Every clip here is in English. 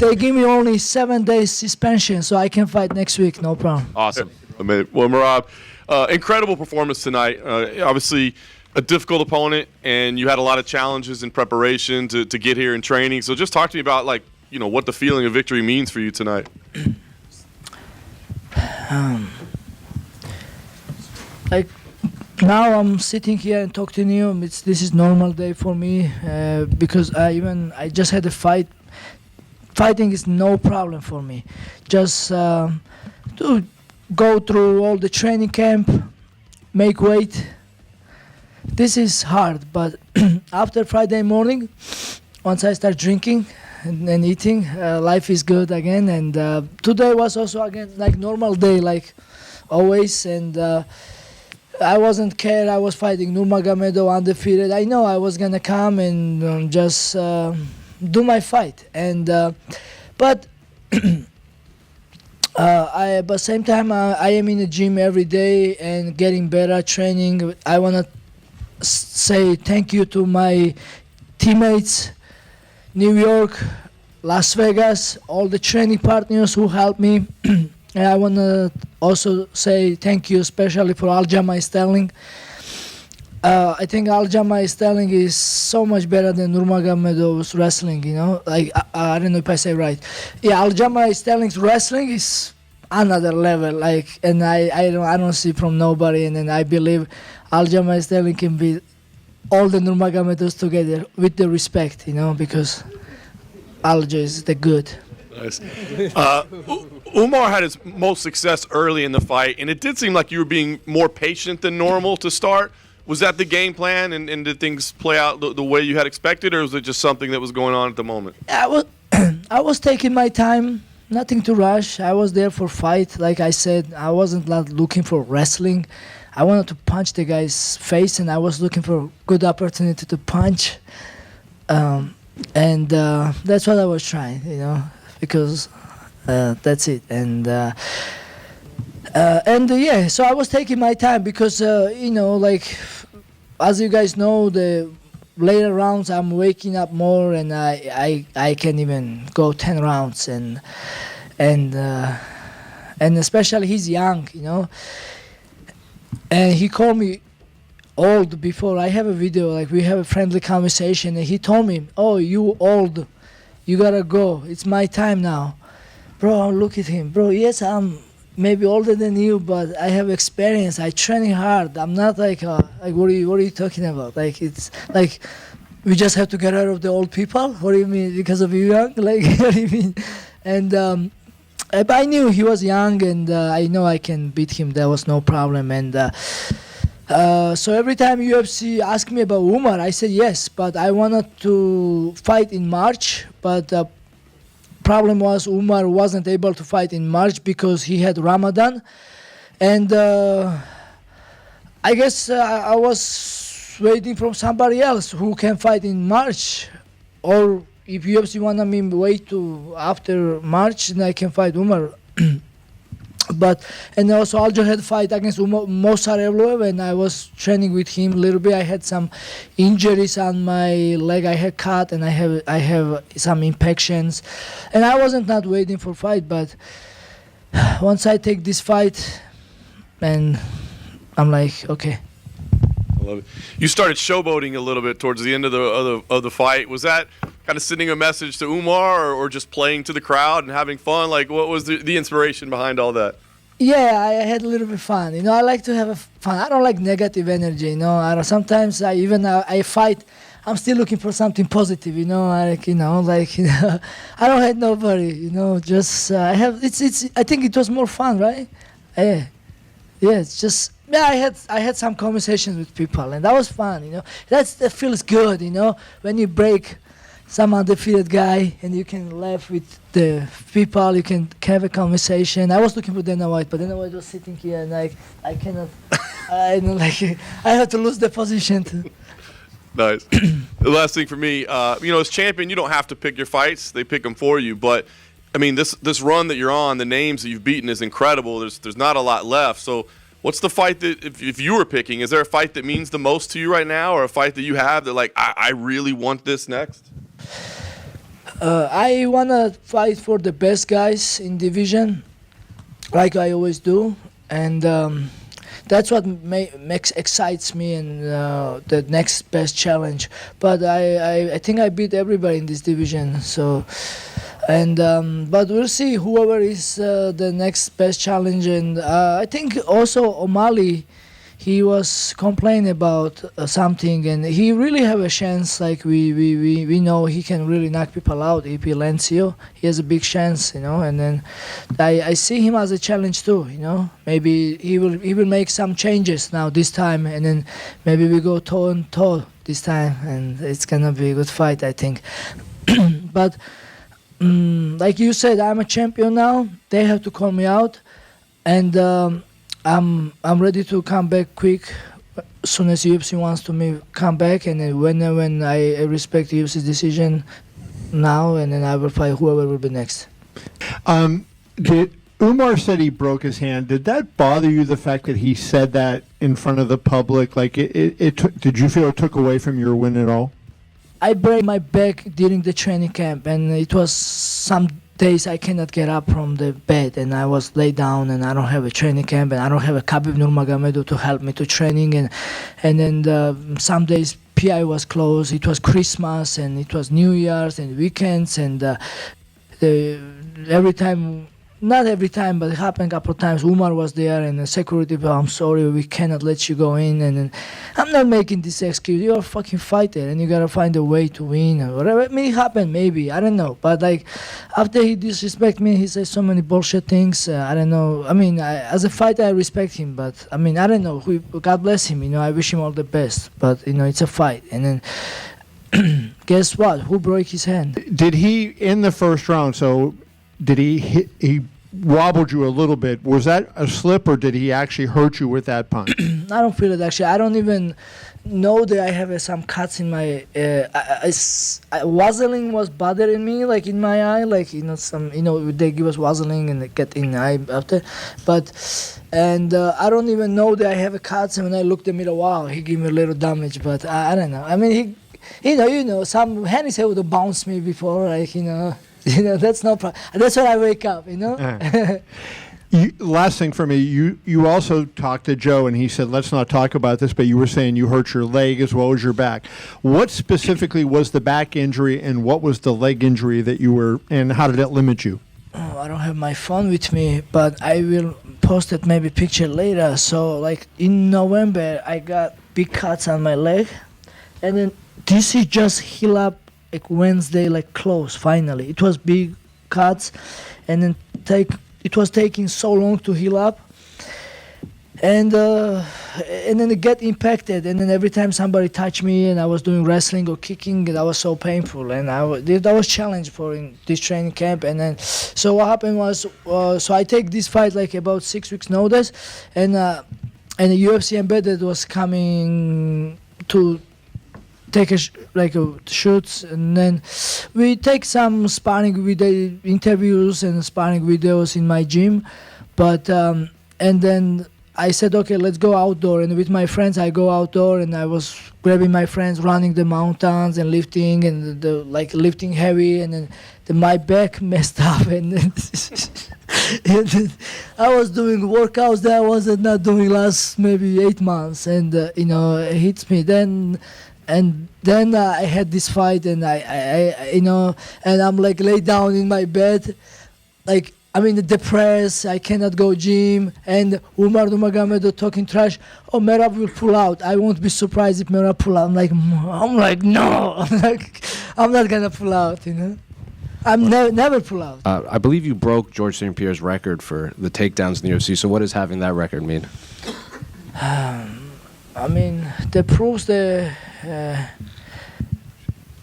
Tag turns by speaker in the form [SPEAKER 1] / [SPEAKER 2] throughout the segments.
[SPEAKER 1] they give me only 7 days suspension, so I can fight next week, no problem.
[SPEAKER 2] Awesome. Amazing. Well, Merab, incredible performance tonight. Obviously, a difficult opponent, and you had a lot of challenges in preparation to get here in training. So just talk to me about, like, you know, what the feeling of victory means for you tonight.
[SPEAKER 1] Like, now I'm sitting here and talking to you. This is normal day for me because I just had a fight. Fighting is no problem for me. Just to go through all the training camp, make weight. This is hard, but after Friday morning, once I start drinking and eating, life is good again. And today was also again like normal day, like always. And I wasn't care. I was fighting Nurmagomedov undefeated. I know I was gonna come and just do my fight. And but but same time I am in the gym every day and getting better training. I wanna say thank you to my teammates, New York, Las Vegas, all the training partners who helped me. And I want to also say thank you especially for Aljamain Sterling. I think Aljamain Sterling is so much better than Nurmagomedov's wrestling, you know. Like, I don't know if I say right. Yeah, Aljamain Sterling's wrestling is another level, like, and I don't see from nobody, and then I believe Aljamain Sterling can beat all the Nurmagomedovs together with the respect, you know, because Alja is the good.
[SPEAKER 2] Nice. Umar had his most success early in the fight, and it did seem like you were being more patient than normal to start. Was that the game plan, and did things play out the way you had expected, or was it just something that was going on at the moment?
[SPEAKER 1] I was taking my time, nothing to rush. I was there for fight. Like I said, I wasn't like looking for wrestling. I wanted to punch the guy's face, and I was looking for a good opportunity to punch. And that's what I was trying, you know, because that's it. And yeah, so I was taking my time because, you know, like, as you guys know, the later rounds I'm waking up more, and I can even go 10 rounds, and especially he's young, you know. And he called me old before. I have a video, like we have a friendly conversation, and he told me, "Oh, you old, you gotta go. It's my time now." Bro, look at him. Bro, yes, I'm maybe older than you, but I have experience. I training hard. I'm not like what are you talking about? Like, it's like we just have to get rid of the old people. What do you mean? Because of you young? Like, what do you mean? And but I knew he was young, and I know I can beat him. There was no problem. And so every time UFC asked me about Umar, I said yes, but I wanted to fight in March. But the problem was Umar wasn't able to fight in March because he had Ramadan. And I guess I was waiting for somebody else who can fight in March, or if UFC wanted me wait to after March, then I can fight Umar. But and also Aljo had fight against Mosar Evloev, and I was training with him a little bit. I had some injuries on my leg. I had cut, and I have some infections, and I wasn't not waiting for fight. But once I take this fight, and I'm like, okay.
[SPEAKER 2] I love it. You started showboating a little bit towards the end of the fight. Was that kind of sending a message to Umar, or just playing to the crowd and having fun? Like, what was the inspiration behind all that?
[SPEAKER 1] Yeah, I had a little bit fun. You know, I like to have fun. I don't like negative energy. You know, sometimes I fight. I'm still looking for something positive. You know, I don't hate nobody. You know, just I have. It's. I think it was more fun, right? Yeah. It's just. Yeah, I had some conversations with people, and that was fun. You know, that feels good. You know, when you break some undefeated guy, and you can laugh with the people, you can have a conversation. I was looking for Dana White, but Dana White was sitting here, and I cannot, I don't like, I have to lose the position too.
[SPEAKER 2] Nice. The last thing for me, you know, as champion, you don't have to pick your fights; they pick them for you. But I mean, this run that you're on, the names that you've beaten is incredible. There's not a lot left. So, what's the fight that, if you were picking, is there a fight that means the most to you right now, or a fight that you have that, like, I really want this next?
[SPEAKER 1] I wanna fight for the best guys in division, like I always do, and that's what excites me and the next best challenge. But I think I beat everybody in this division. So, and but we'll see whoever is the next best challenge. And I think also O'Malley, he was complaining about something, and he really have a chance. Like we know he can really knock people out if he lands you. He has a big chance, you know. And then I see him as a challenge too, you know. Maybe he will make some changes now this time, and then maybe we go toe and toe this time, and it's gonna be a good fight, I think. But like you said, I'm a champion now. They have to call me out, and. I'm ready to come back quick as soon as UFC wants to me come back, and then when I respect UFC's decision now, and then I will fight whoever will be next.
[SPEAKER 3] Did Umar said he broke his hand? Did that bother you, the fact that he said that in front of the public? Like did you feel it took away from your win at all?
[SPEAKER 1] I break my back during the training camp, and it was some days I cannot get up from the bed, and I was laid down, and I don't have a training camp, and I don't have a Umar Nurmagomedov to help me to training, and then some days PI was closed. It was Christmas, and it was New Year's and weekends, and every time. Not every time, but it happened a couple of times. Umar was there, and the security, I'm sorry, we cannot let you go in. And then, I'm not making this excuse. You're a fucking fighter, and you gotta find a way to win or whatever. It may happen, maybe, I don't know. But like, after he disrespect me, he says so many bullshit things. I don't know. I mean, as a fighter, I respect him, but I mean, I don't know. God bless him. You know, I wish him all the best. But you know, it's a fight, and then guess what? Who broke his hand?
[SPEAKER 3] Did he in the first round? So did he hit? He wobbled you a little bit. Was that a slip, or did he actually hurt you with that punch?
[SPEAKER 1] I don't feel it, actually. I don't even know that I have some cuts in my Vaseline was bothering me, like in my eye, like, you know, they give us Vaseline and they get in the eye after, and I don't even know that I have a cut. And when I looked at me, wow, he gave me a little damage, but I don't know. I mean, you know, some Henry's able to bounce me before, like, you know, that's no problem. That's when I wake up, you know.
[SPEAKER 3] Last thing for me, you also talked to Joe, and he said, let's not talk about this, but you were saying you hurt your leg as well as your back. What specifically was the back injury, and what was the leg injury that you were, and how did it limit you?
[SPEAKER 1] Oh, I don't have my phone with me, but I will post it maybe picture later. So like in November, I got big cuts on my leg, and then this is just heal up like Wednesday, like close. Finally, it was big cuts, and then it was taking so long to heal up, and then it get impacted, and then every time somebody touched me and I was doing wrestling or kicking, that was so painful, and that was challenge for in this training camp. And then so what happened was, so I take this fight like about 6 weeks notice, and the UFC embedded was coming to take shoots, and then we take some sparring video interviews and sparring videos in my gym, but and then I said, okay, let's go outdoor, and with my friends I go outdoor, and I was grabbing my friends, running the mountains and lifting, and lifting heavy, and then my back messed up, and then I was doing workouts that I was not doing last maybe 8 months, and it hits me then. And then I had this fight, and I and I'm like laid down in my bed, like I'm depressed. I cannot go gym, and Umar Nurmagomedov talking trash. Oh, Merab will pull out. I won't be surprised if Merab pull out. I'm like no, I'm not gonna pull out. I'm never pull out.
[SPEAKER 4] I believe you broke George St. Pierre's record for the takedowns in the UFC. So what does having that record mean?
[SPEAKER 1] I mean, that proves the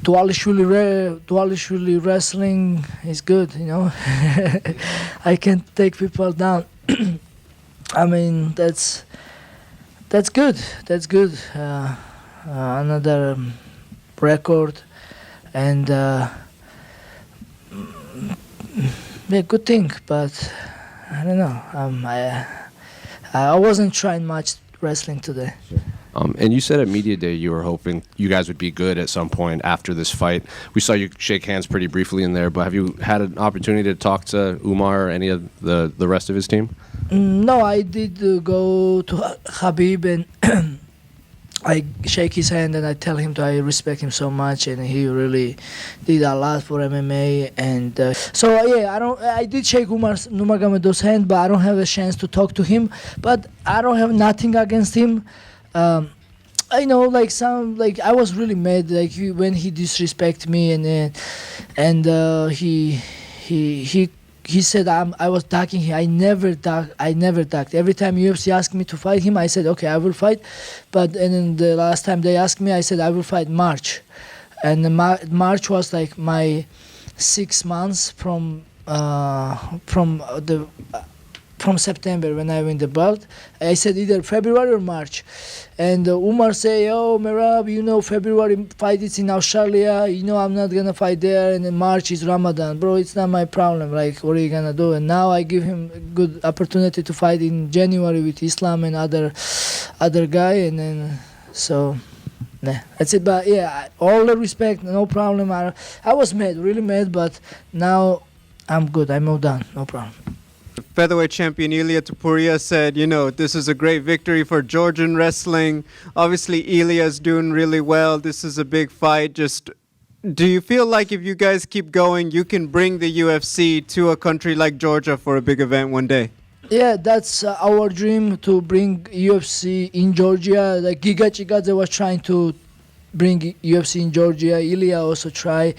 [SPEAKER 1] Dvalishvili wrestling is good, I can take people down. I mean, that's good. That's good. Another record, and good thing. But I don't know. I wasn't trying much wrestling today.
[SPEAKER 4] And you said at Media Day you were hoping you guys would be good at some point after this fight. We saw you shake hands pretty briefly in there, but have you had an opportunity to talk to Umar or any of the rest of his team?
[SPEAKER 1] No, I did go to Habib and I shake his hand and I tell him that I respect him so much, and he really did a lot for MMA. And so yeah, I did shake Umar Nurmagomedov's hand, but I don't have a chance to talk to him. But I don't have nothing against him. I know, like I was really mad, like when he disrespect me, and he said I was ducking him. I never ducked. Every time UFC asked me to fight him, I said okay, I will fight. But and then the last time they asked me, I said I will fight March, and March was like my 6 months from September when I win the belt. I said either February or March. And Umar say, oh, Merab, you know, February fight is in Australia. You know, I'm not going to fight there. And then March is Ramadan. Bro, it's not my problem. Like, what are you going to do? And now I give him a good opportunity to fight in January with Islam and other guy. And then, so, nah, that's it. But yeah, all the respect, no problem. I was mad, really mad. But now I'm good. I moved on. No problem.
[SPEAKER 5] Featherweight champion Ilia Topuria said, you know, this is a great victory for Georgian wrestling. Obviously, Ilia's doing really well. This is a big fight. Just, do you feel like if you guys keep going, you can bring the UFC to a country like Georgia for a big event one day?
[SPEAKER 1] Yeah, that's our dream, to bring UFC in Georgia. Like Giga Chikadze was trying to bring UFC in Georgia. Ilia also try.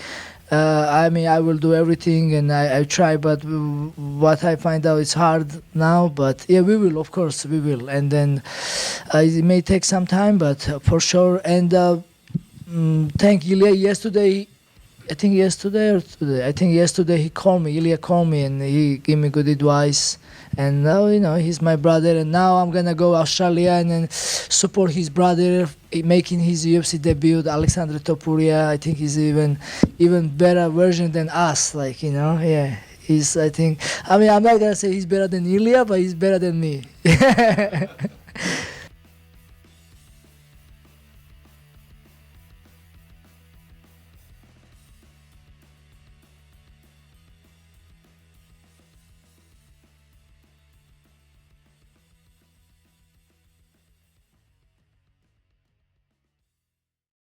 [SPEAKER 1] I mean, I will do everything, and I try, but what I find out is hard now. But yeah, we will, of course, we will. And then it may take some time, but for sure. And thank Ilya. Yesterday he called me. Ilya called me, and he gave me good advice. And now, you know, he's my brother, and now I'm gonna go Australia and then support his brother making his UFC debut, Alexander Topuria. I think he's even better version than us, like, you know. Yeah, I mean, I'm not gonna say he's better than Ilya, but he's better than me.